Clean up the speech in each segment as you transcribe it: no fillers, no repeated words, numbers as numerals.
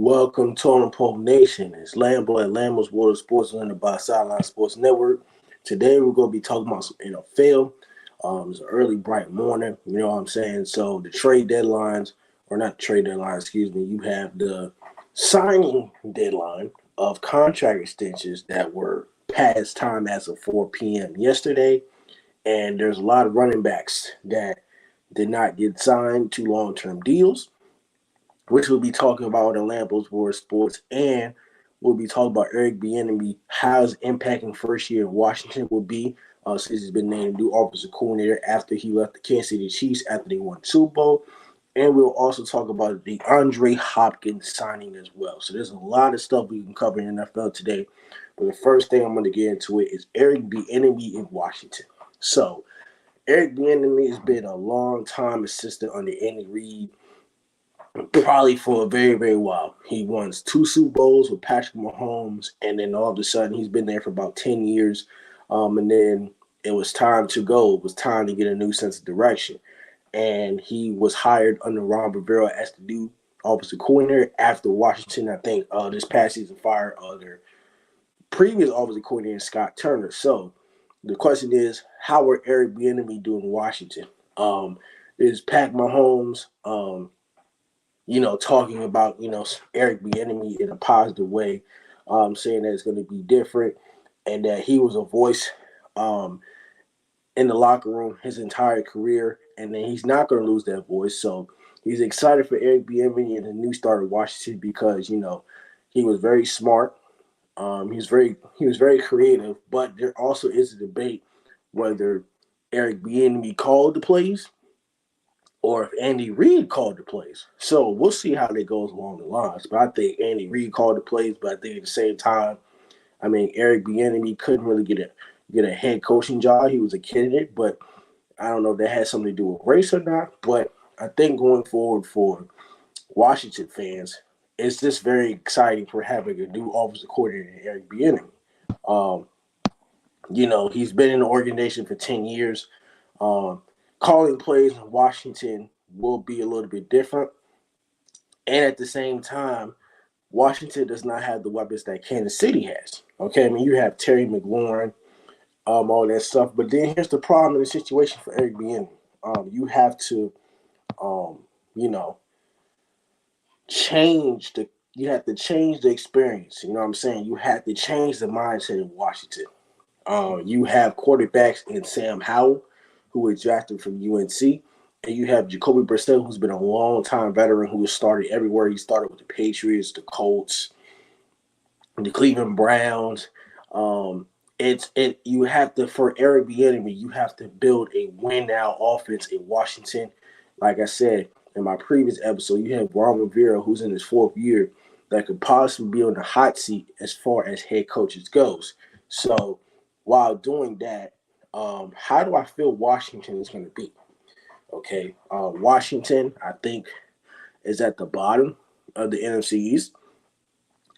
Welcome to On Pole Nation. It's Lambo at Lambo's World of Sports under by Sideline Sports Network. Today we're going to be talking about some NFL. It's an early, bright morning. You know what I'm saying? So the trade deadlines, or not trade deadline, excuse me. You have the signing deadline of contract extensions that were past time as of 4 p.m. yesterday, and there's a lot of running backs that did not get signed to long-term deals, which we'll be talking about in Lambo's World Sports, and we'll be talking about Eric Bieniemy, how his impacting first year in Washington will be, since he's been named new offensive coordinator after he left the Kansas City Chiefs after they won the Super Bowl. And we'll also talk about the DeAndre Hopkins signing as well. So there's a lot of stuff we can cover in the NFL today. But the first thing I'm going to get into it is Eric Bieniemy in Washington. So Eric Bieniemy has been a long time assistant under Andy Reid, probably for a very, very while. He won 2 Super Bowls with Patrick Mahomes, and then all of a sudden he's been there for about 10 years. And then it was time to go. It was time to get a new sense of direction. And he was hired under Ron Rivera as the new offensive coordinator after Washington, I think, this past season fired their previous offensive coordinator, Scott Turner. So the question is, how are Eric Bieniemy doing in Washington? Is Pat Mahomes talking about, Eric Bieniemy in a positive way, saying that it's going to be different and that he was a voice in the locker room his entire career, and then he's not going to lose that voice. So he's excited for Eric Bieniemy and the new start of Washington because, he was very smart. He was very creative, but there also is a debate whether Eric Bieniemy called the plays or if Andy Reid called the plays. So we'll see how that goes along the lines. But I think Andy Reid called the plays, but I think at the same time, Eric Bieniemy couldn't really get a head coaching job. He was a candidate, but I don't know if that has something to do with race or not. But I think going forward for Washington fans, it's just very exciting for having a new offensive coordinator, Eric Bieniemy. He's been in the organization for 10 years. Calling plays in Washington will be a little bit different. And at the same time, Washington does not have the weapons that Kansas City has. Okay, you have Terry McLaurin, all that stuff. But then here's the problem in the situation for Eric Bieniemy. You have to, change the experience. You know what I'm saying? You have to change the mindset in Washington. You have quarterbacks in Sam Howell, who was drafted from UNC, and you have Jacoby Brissett, who's been a long-time veteran who has started everywhere. He started with the Patriots, the Colts, the Cleveland Browns. You have to, for Eric Bieniemy, you have to build a win-now offense in Washington. Like I said in my previous episode, you have Ron Rivera, who's in his 4th year, that could possibly be on the hot seat as far as head coaches goes. So while doing that, how do I feel Washington is going to be? Okay, Washington, I think, is at the bottom of the NFC East.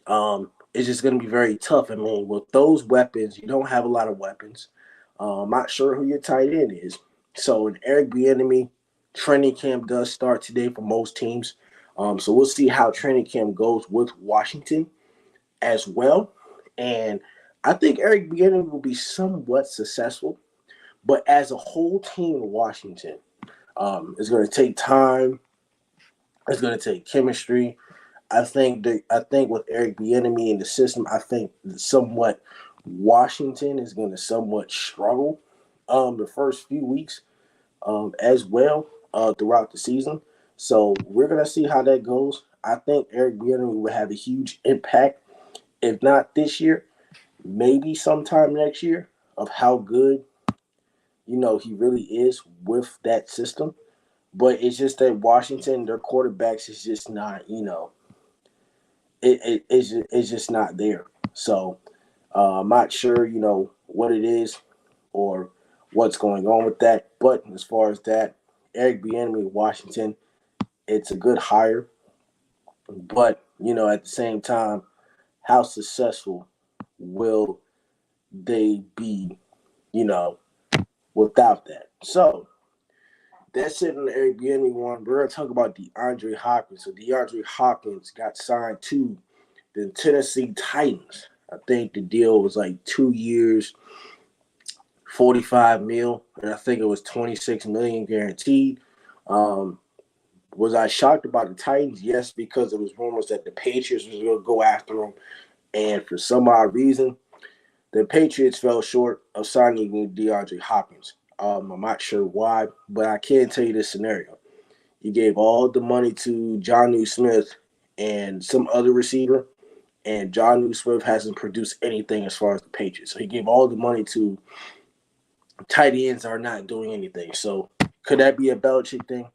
It's just going to be very tough. With those weapons, you don't have a lot of weapons. I'm not sure who your tight end is. So, in Eric Bieniemy, training camp does start today for most teams. So we'll see how training camp goes with Washington as well. And I think Eric Bieniemy will be somewhat successful. But as a whole team in Washington, it's going to take time. It's going to take chemistry. I think with Eric Bieniemy in the system, I think somewhat Washington is going to somewhat struggle the first few weeks as well throughout the season. So we're going to see how that goes. I think Eric Bieniemy will have a huge impact, if not this year, maybe sometime next year, of how good he really is with that system. But it's just that Washington, their quarterbacks is just not, it's just not there. So I'm not sure, what it is or what's going on with that. But as far as that, Eric Bieniemy, Washington, it's a good hire. But, at the same time, how successful will they be, without that? So That's it in the Airbnb one. We're going to talk about DeAndre Hopkins. So DeAndre Hopkins got signed to the Tennessee Titans. I think the deal was like 2 years, 45 mil, and I think it was 26 million guaranteed. Um, was I shocked about the Titans? Yes, because it was rumors that the Patriots was going to go after him, and for some odd reason, the Patriots fell short of signing DeAndre Hopkins. I'm not sure why, but I can tell you this scenario. He gave all the money to Jonnu Smith and some other receiver, and Jonnu Smith hasn't produced anything as far as the Patriots. So he gave all the money to tight ends are not doing anything. So could that be a Belichick thing?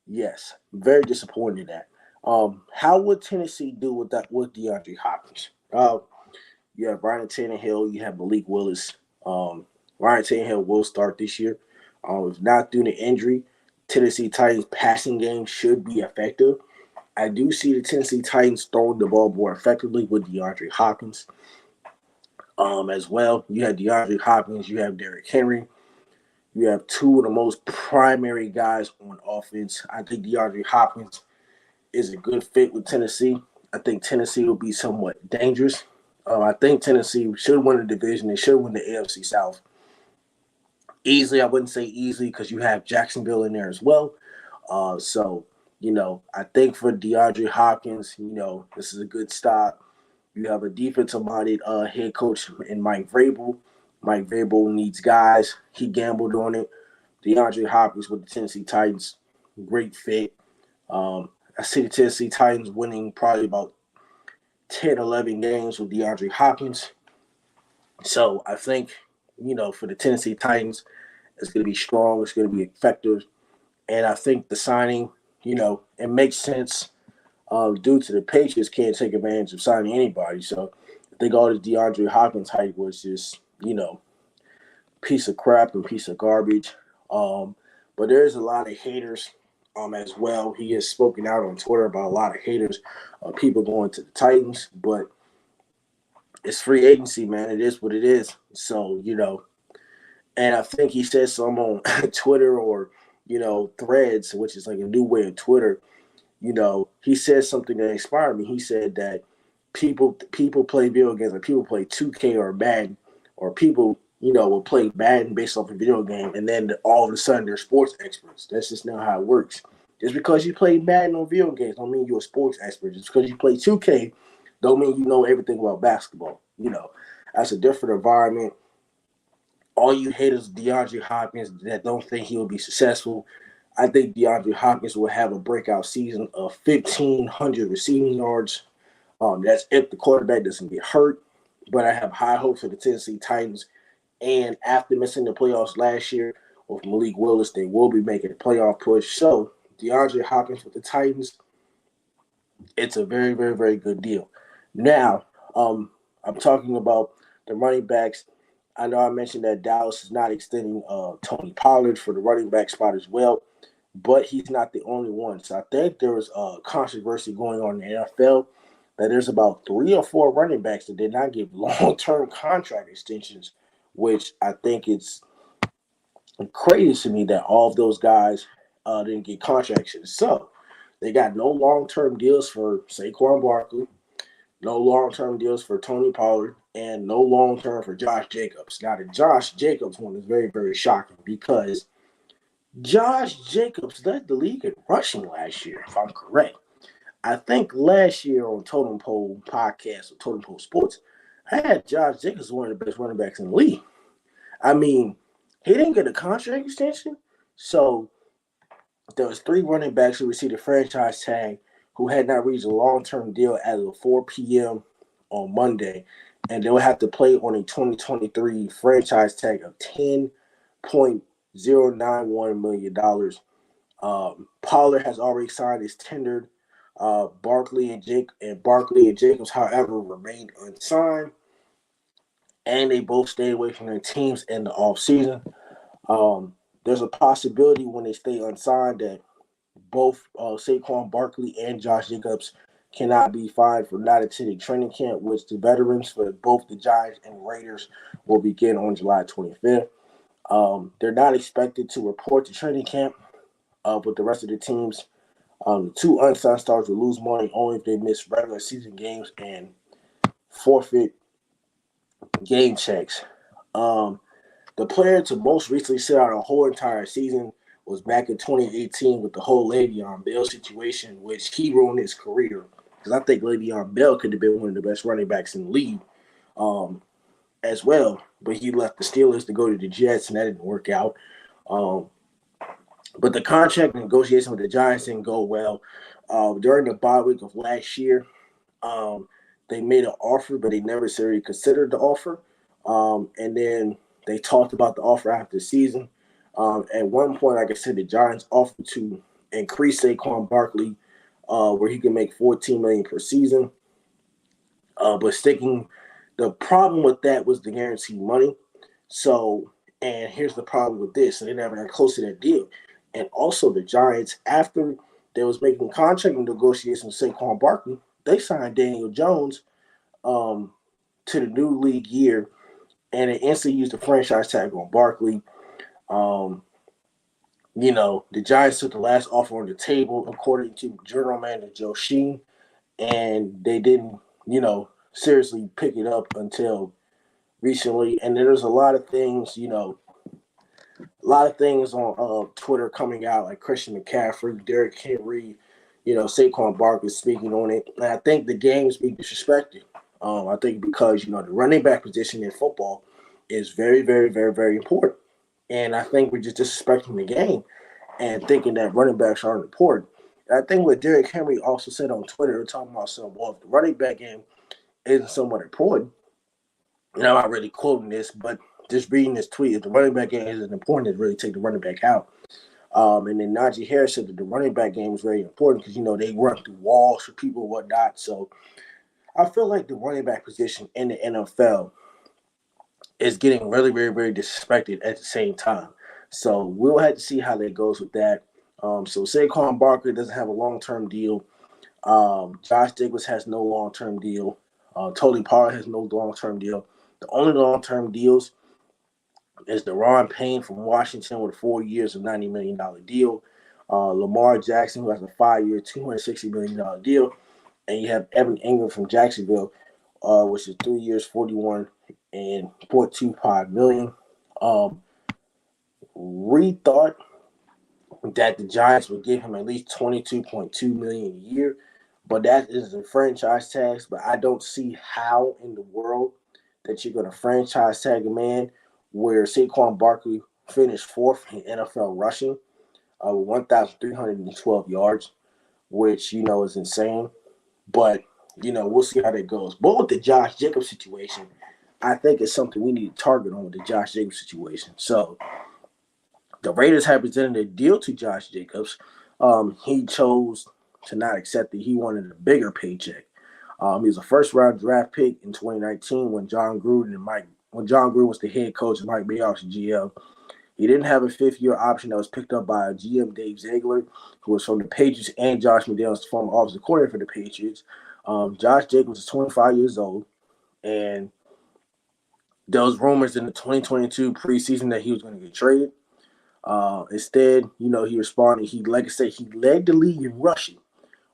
Yes. Very disappointed in that. How would Tennessee do with that with DeAndre Hopkins? You have Ryan Tannehill, you have Malik Willis. Ryan Tannehill will start this year. If not due to injury, Tennessee Titans passing game should be effective. I do see the Tennessee Titans throwing the ball more effectively with DeAndre Hopkins. As well, you have DeAndre Hopkins, you have Derrick Henry. You have two of the most primary guys on offense. I think DeAndre Hopkins is a good fit with Tennessee. I think Tennessee will be somewhat dangerous. I think Tennessee should win the division. They should win the AFC South. Easily, I wouldn't say easily because you have Jacksonville in there as well. I think for DeAndre Hopkins, this is a good stop. You have a defensive-minded head coach in Mike Vrabel. Mike Vrabel needs guys. He gambled on it. DeAndre Hopkins with the Tennessee Titans, great fit. I see the Tennessee Titans winning probably about 10, 11 games with DeAndre Hopkins. So I think, for the Tennessee Titans, it's going to be strong. It's going to be effective. And I think the signing, it makes sense due to the Patriots can't take advantage of signing anybody. So I think all the DeAndre Hopkins hype was just, piece of crap and piece of garbage. But there's a lot of haters as well. He has spoken out on Twitter about a lot of haters, people going to the Titans. But it's free agency, man. It is what it is. So, and I think he said some on Twitter or, Threads, which is like a new way of Twitter. He said something that inspired me. He said that people play video games, like people play 2K or Madden, or people, will play Madden based off a video game, and then all of a sudden they're sports experts. That's just not how it works. Just because you play Madden on video games don't mean you're a sports expert. Just because you play 2K don't mean you know everything about basketball. That's a different environment. All you haters, DeAndre Hopkins, that don't think he will be successful. I think DeAndre Hopkins will have a breakout season of 1,500 receiving yards. That's if the quarterback doesn't get hurt. But I have high hopes for the Tennessee Titans. And after missing the playoffs last year with Malik Willis, they will be making a playoff push. So DeAndre Hopkins with the Titans, it's a very, very, very good deal. Now, I'm talking about the running backs. I know I mentioned that Dallas is not extending Tony Pollard for the running back spot as well, but he's not the only one. So I think there was a controversy going on in the NFL that there's about 3 or 4 running backs that did not give long-term contract extensions, which I think it's crazy to me that all of those guys didn't get contract extensions. So they got no long-term deals for Saquon Barkley, no long-term deals for Tony Pollard, and no long-term for Josh Jacobs. Now, the Josh Jacobs one is very, very shocking because Josh Jacobs led the league in rushing last year, if I'm correct. I think last year on Totem Pole Podcast or Totem Pole Sports, I had Josh Jacobs one of the best running backs in the league. I mean, he didn't get a contract extension, so there was 3 running backs who received a franchise tag who had not reached a long-term deal as of 4 p.m. on Monday, and they will have to play on a 2023 franchise tag of $10.091 million. Pollard has already signed his tendered. Barkley and Jacobs, however, remained unsigned, and they both stayed away from their teams in the offseason. There's a possibility when they stay unsigned that both Saquon Barkley and Josh Jacobs cannot be fined for not attending training camp, which the veterans for both the Giants and Raiders will begin on July 25th. They're not expected to report to training camp. with the rest of the teams. The two unsigned stars will lose money only if they miss regular season games and forfeit game checks. Um, the player to most recently sit out a whole entire season was back in 2018 with the whole Le'Veon Bell situation, which he ruined his career. Because I think Le'Veon Bell could have been one of the best running backs in the league as well. But he left the Steelers to go to the Jets, and that didn't work out. Um, but the contract negotiation with the Giants didn't go well. During the bye week of last year, um, they made an offer, but they never seriously considered the offer. And then they talked about the offer after the season. At one point, like I said, the Giants offered to increase Saquon Barkley, where he can make $14 million per season. But sticking, the problem with that was the guaranteed money. So, and here's the problem with this: so they never got close to that deal. And also, the Giants, after they was making contract negotiations with Saquon Barkley, they signed Daniel Jones to the new league year, and it instantly used the franchise tag on Barkley. Um, the Giants took the last offer on the table, according to General Manager Joe Sheen, and they didn't, seriously pick it up until recently. And there's a lot of things, on Twitter coming out, like Christian McCaffrey, Derrick Henry, Saquon Barkley speaking on it. And I think the game is being disrespected. I think because, the running back position in football is very, very, very, very important. And I think we're just disrespecting the game and thinking that running backs aren't important. And I think what Derrick Henry also said on Twitter, talking about if the running back game isn't somewhat important, and I'm not really quoting this, but just reading this tweet, if the running back game isn't important, it really take the running back out. And then Najee Harris said that the running back game is very important because, they run through walls for people and whatnot. So I feel like the running back position in the NFL is getting really, very, very disrespected at the same time. So we'll have to see how that goes with that. So Saquon Barkley doesn't have a long-term deal. Josh Jacobs has no long-term deal. Tony Pollard has no long-term deal. The only long-term deals is Deron Payne from Washington with 4 years of $90 million deal. Lamar Jackson, who has a 5-year, $260 million deal. And you have Evan Ingram from Jacksonville, which is 3 years, 41 and $4.25 million. Reed thought that the Giants would give him at least $22.2 million a year, but that is a franchise tag. But I don't see how in the world that you're going to franchise tag a man where Saquon Barkley finished fourth in NFL rushing with 1,312 yards, which, is insane. But, we'll see how that goes. But with the Josh Jacobs situation, I think it's something we need to target on with the Josh Jacobs situation. So the Raiders have presented a deal to Josh Jacobs. He chose to not accept it. He wanted a bigger paycheck. He was a first-round draft pick in 2019 when John Gruden was the head coach and Mike Mayock the GM. He didn't have a fifth-year option that was picked up by GM Dave Ziegler, who was from the Patriots, and Josh McDaniels, former offensive coordinator for the Patriots. Josh Jacobs is 25 years old, and there was rumors in the 2022 preseason that he was going to get traded. Instead, he responded. He led the league in rushing,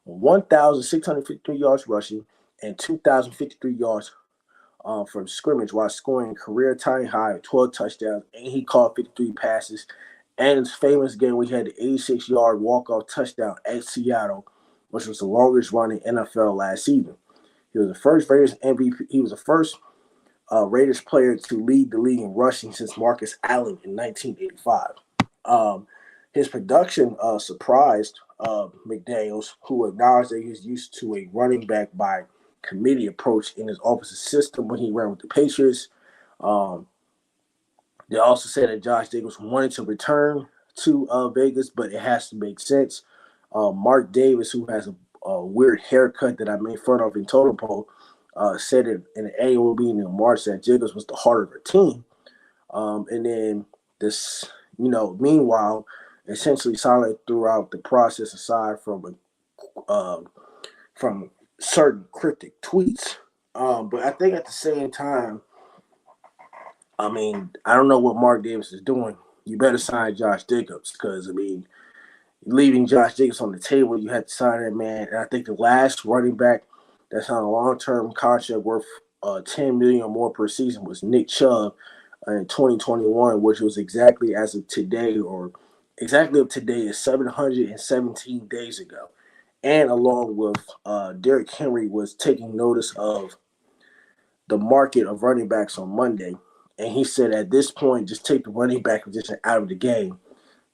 1,653 yards rushing and 2,053 yards from scrimmage while scoring career-tying high of 12 touchdowns, and he caught 53 passes. And his famous game, we had the 86-yard walk-off touchdown at Seattle, which was the longest run in NFL last season. He was the first Raiders MVP. He was the first Raiders player to lead the league in rushing since Marcus Allen in 1985. His production surprised McDaniels, who acknowledged that he was used to a running back by committee approach in his offensive system when he ran with the Patriots. They also said that Josh Jacobs wanted to return to Vegas, but it has to make sense. Mark Davis, who has a weird haircut that I made fun of in Total Poll, said it in an annual meeting in March that Jacobs was the heart of the team. And then this, meanwhile, essentially silent throughout the process, aside from certain cryptic tweets. But I think at the same time, I don't know what Mark Davis is doing. You better sign Josh Jacobs because, leaving Josh Jacobs on the table. You had to sign that man. And I think the last running back that's on a long-term contract worth $10 million or more per season was Nick Chubb in 2021, which was exactly as of today, or exactly of today is 717 days ago. And along with Derrick Henry was taking notice of the market of running backs on Monday. And he said at this point, just take the running back position out of the game.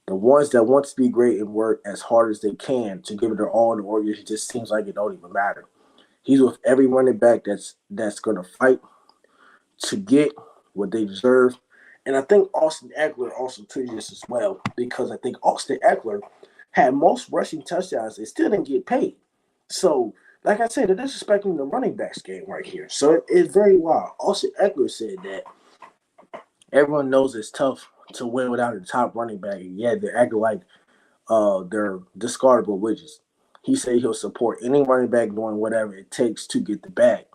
The ones that want to be great and work as hard as they can to give it their all in the organization, it just seems like it don't even matter. He's with every running back that's going to fight to get what they deserve. And I think Austin Eckler also took this as well, because I think Austin Eckler had most rushing touchdowns and still didn't get paid. So, like I said, they're disrespecting the running backs game right here. So it's very wild. Austin Eckler said that everyone knows it's tough to win without a top running back, and yet they're acting like they're discardable widgets. He said he'll support any running back doing whatever it takes to get the bag.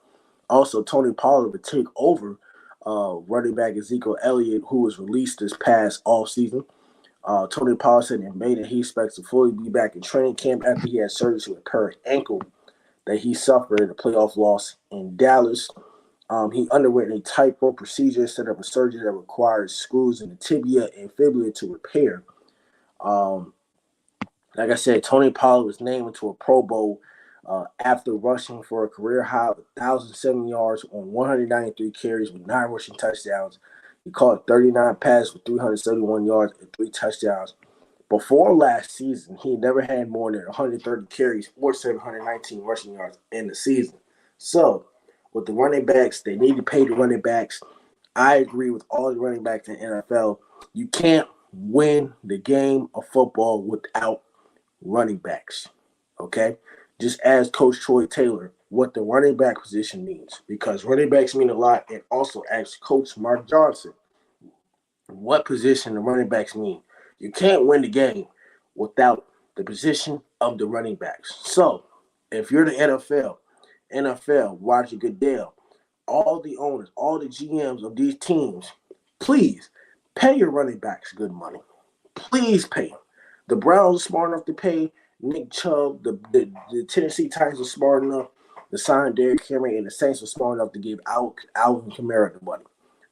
Also, Tony Pollard would take over running back Ezekiel Elliott, who was released this past offseason. Tony Pollard said in May that he expects to fully be back in training camp after he had surgery to repair an ankle that he suffered in a playoff loss in Dallas. He underwent a tightrope procedure, set up a surgery that requires screws in the tibia and fibula to repair. Like I said, Tony Pollard was named into a Pro Bowl after rushing for a career high of 1,007 yards on 193 carries with 9 rushing touchdowns. He caught 39 passes for 371 yards and 3 touchdowns. Before last season, he never had more than 130 carries or 719 rushing yards in the season. So, with the running backs, they need to pay the running backs. I agree with all the running backs in the NFL. You can't win the game of football without running backs, okay? Just ask Coach Troy Taylor what the running back position means, because running backs mean a lot, and also ask Coach Mark Johnson what position the running backs mean. You can't win the game without the position of the running backs. So, if you're the NFL, Roger Goodell, all the owners, all the GMs of these teams, please pay your running backs good money. Please pay them. The Browns are smart enough to pay Nick Chubb. The Tennessee Titans are smart enough to sign Derrick Henry, and the Saints are smart enough to give Alvin Kamara the money.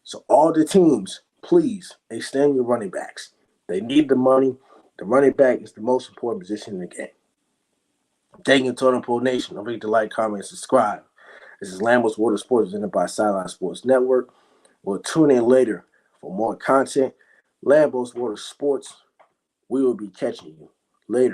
So all the teams, please extend your running backs. They need the money. The running back is the most important position in the game. Thank you, Totem Pole Nation. Don't forget to like, comment, and subscribe. This is Lambos Water Sports, presented by Sideline Sports Network. We'll tune in later for more content. Lambos Water Sports, we will be catching you later.